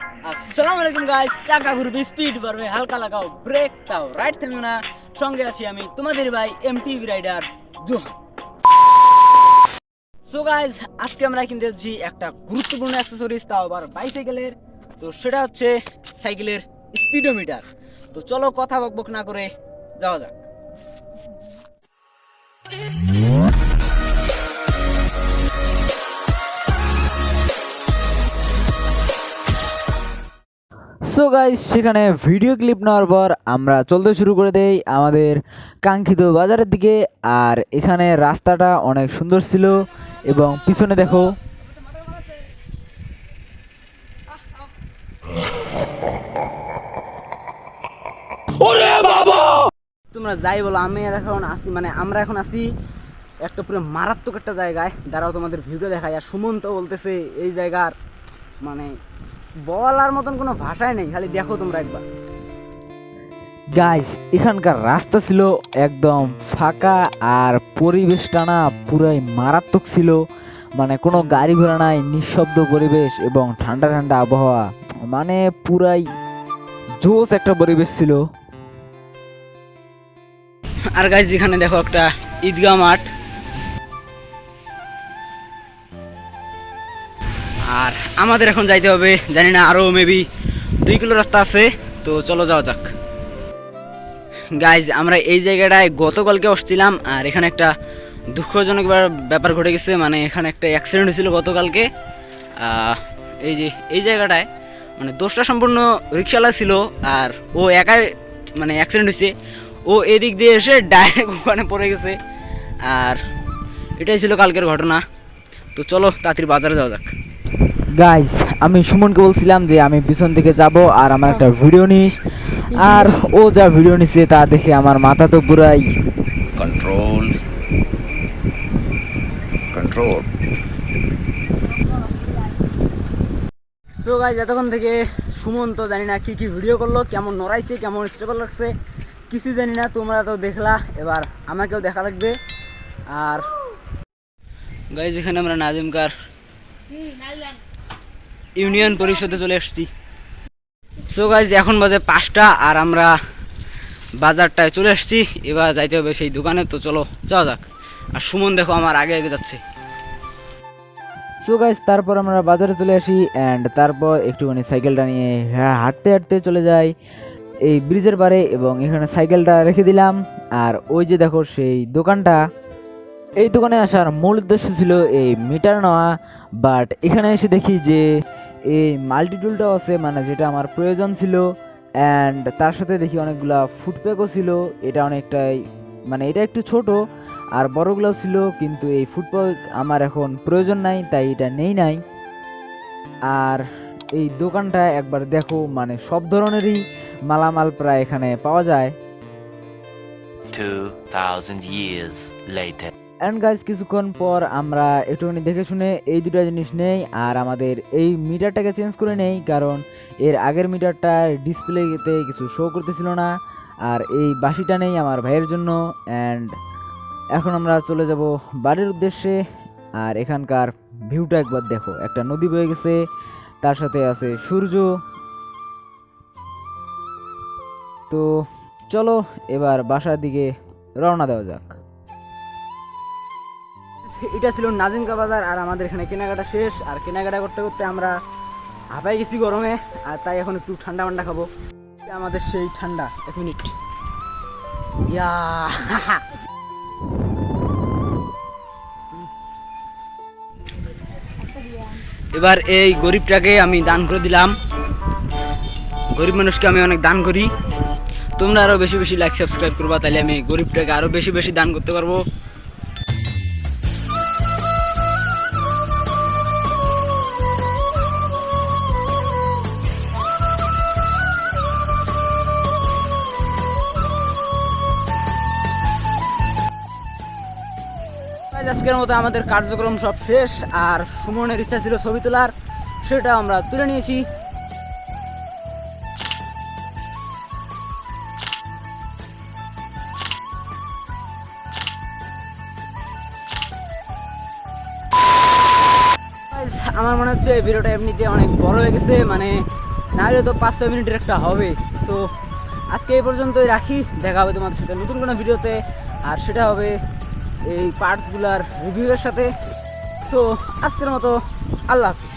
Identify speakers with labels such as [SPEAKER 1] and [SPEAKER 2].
[SPEAKER 1] আসসালামু আলাইকুম গাইস, চাকা ঘুরবে, স্পিড বাড়বে, হালকা লাগাও, ব্রেক দাও, রাইট থেমো না। সঙ্গে আছি আমি তোমাদের ভাই MTV rider Johan. So guys, আজকে আমরা কিনতে যাচ্ছি একটা গুরুত্বপূর্ণ অ্যাক্সেসরিজ, তাও আবার বাইসাইকেলের। তো সেটা হচ্ছে সাইকেলের স্পিডোমিটার। তো চলো কথা বকবক না করে যাওয়া যাক।
[SPEAKER 2] সো গাইস, সেখানে ভিডিও ক্লিপ নেওয়ার পর আমরা চলতে শুরু করে দেই আমাদের কাঙ্ক্ষিত বাজারের দিকে। আর এখানে রাস্তাটা অনেক সুন্দর ছিল এবং পিছনে দেখো
[SPEAKER 1] তোমরা যাই বলো, আমি এখন আসি, মানে আমরা এখন আসি একটা পুরো মারাত্মক একটা জায়গায়। দাঁড়াও তোমাদের ভিডিও দেখায়। আর সুমন্ত বলতেছে এই জায়গার মানে বলার মতন কোনো ভাষাই নেই, খালি দেখো তোমরা একবার।
[SPEAKER 2] গাইস, এখানকার রাস্তা ছিল একদম ফাঁকা আর পরিবেশটা না পুরাই মারাত্মক ছিল। মানে কোনো গাড়ি ঘোড়া নাই, নিঃশব্দ পরিবেশ এবং ঠান্ডা ঠান্ডা আবহাওয়া, মানে পুরাই জোস একটা পরিবেশ ছিল।
[SPEAKER 1] আর গাইস, এখানে দেখো একটা ঈদগাহ মাঠ। আর আমাদের এখন যাইতে হবে, জানি না আরও মেবি 2 কিলো রাস্তা আছে। তো চলো যাওয়া যাক। গাইজ, আমরা এই জায়গাটায় গতকালকে আসছিলাম, আর এখানে একটা দুঃখজনক ব্যাপার ঘটে গেছে। মানে এখানে একটা অ্যাক্সিডেন্ট হয়েছিল গতকালকে। এই যে এই জায়গাটায় মানে দোষটা সম্পূর্ণ রিক্সাওয়ালা ছিল, আর ও একাই মানে অ্যাক্সিডেন্ট হয়েছে। ও এদিক দিয়ে এসে ডাইরেক্ট ওখানে পড়ে গেছে। আর এটাই ছিল কালকের ঘটনা। তো চলো তাড়াতাড়ি বাজারে যাওয়া যাক।
[SPEAKER 2] গাইস, আমি সুমনকে বলছিলাম যে আমি পিছন থেকে যাব আর আমার একটা ভিডিও নিস। আর ও যা ভিডিও নিছে তা দেখে আমার মাথা তো পুরাই
[SPEAKER 3] control control
[SPEAKER 1] সো গাইজ, এতক্ষণ থেকে সুমন তো জানি না কি ভিডিও করলো, কেমন নড়াইছে, কেমন স্টেবল লাগছে, কিছু জানি না। তোমরা তো দেখলা, এবার আমাকেও দেখা লাগবে। আর গাইজ, এখানে আমরা নাজিমকার ইউনিয়ন পরিষদে চলে এসেছি। সো গাইজ, এখন বাজে 5টা আর আমরা বাজারটায় চলে এসেছি। এবার যাইতে হবে সেই দোকানে। তো চলো যাওয়া যাক। আর সুমন দেখো আমার আগে আগে যাচ্ছে।
[SPEAKER 2] সো গাইস, তারপর আমরা বাজারে চলে আসি অ্যান্ড তারপর একটুখানি সাইকেলটা নিয়ে হাঁটতে হাঁটতে চলে যাই এই ব্রিজের পারে এবং এখানে সাইকেলটা রেখে দিলাম। আর ওই যে দেখো সেই দোকানটা, এই দোকানে আসার মূল উদ্দেশ্য ছিল এই মিটার নেওয়া। বাট এখানে এসে দেখি যে এই মাল্টিটুলটাও আছে, মানে যেটা আমার প্রয়োজন ছিল। অ্যান্ড তার সাথে দেখি অনেকগুলা ফুটপ্যাকও ছিল। এটা অনেকটাই মানে এটা একটু ছোট, আর বড়গুলোও ছিল, কিন্তু এই ফুটপ্যাক আমার এখন প্রয়োজন নাই, তাই এটা নেই নাই। আর এই দোকানটা একবার দেখো, মানে সব ধরনেরই মালামাল প্রায় এখানে পাওয়া যায়।
[SPEAKER 3] 2000 years later
[SPEAKER 2] অ্যান্ড গাইজ, কিছুক্ষণ পর আমরা একটুখানি দেখে শুনে এই দুটো জিনিস নেই আর আমাদের এই মিটারটাকে চেঞ্জ করে নেই, কারণ এর আগের মিটারটার ডিসপ্লেতে কিছু শো করতেছিল না। আর এই বাঁশিটা নেই আমার ভাইয়ের জন্য। অ্যান্ড এখন আমরা চলে যাব বাড়ির উদ্দেশ্যে। আর এখানকার ভিউটা একবার দেখো, একটা নদী বয়ে গেছে, তার সাথে আছে সূর্য। তো চলো এবার বাসার দিকে রওনা দেওয়া যাক।
[SPEAKER 1] এটা ছিল নাজিমকা বাজার, আর আমাদের এখানে কেনাকাটা শেষ। আর কেনাকাটা করতে করতে আমরা হাঁপাই গেছি গরমে, আর তাই এখন একটু ঠান্ডা ঠান্ডা খাবো। আমাদের সেই ঠান্ডা, 1 মিনিট। ইয়া এবার এই গরিবটাকে আমি দান করে দিলাম। গরিব মানুষকে আমি অনেক দান করি। তোমরা আরো বেশি বেশি লাইক সাবস্ক্রাইব করবা, তাহলে আমি গরিবটাকে আরো বেশি বেশি দান করতে পারবো। আজকের মতো আমাদের কার্যক্রম সব শেষ। আর সুমনের ইচ্ছা ছিল ছবি তোলার, সেটা আমরা তুলে নিয়েছি। আমার মনে হচ্ছে এই ভিডিওটা এমনিতে অনেক বড় হয়ে গেছে, মানে নাহলে তো 5-6 মিনিটের একটা হবে। সো আজকে এই পর্যন্তই রাখি, দেখা হবে তোমাদের সাথে নতুন কোনো ভিডিওতে, আর সেটা হবে এই পার্টসগুলার রিভিউয়ের সাথে। সো আজকের মতো আল্লাহ হাফিজ।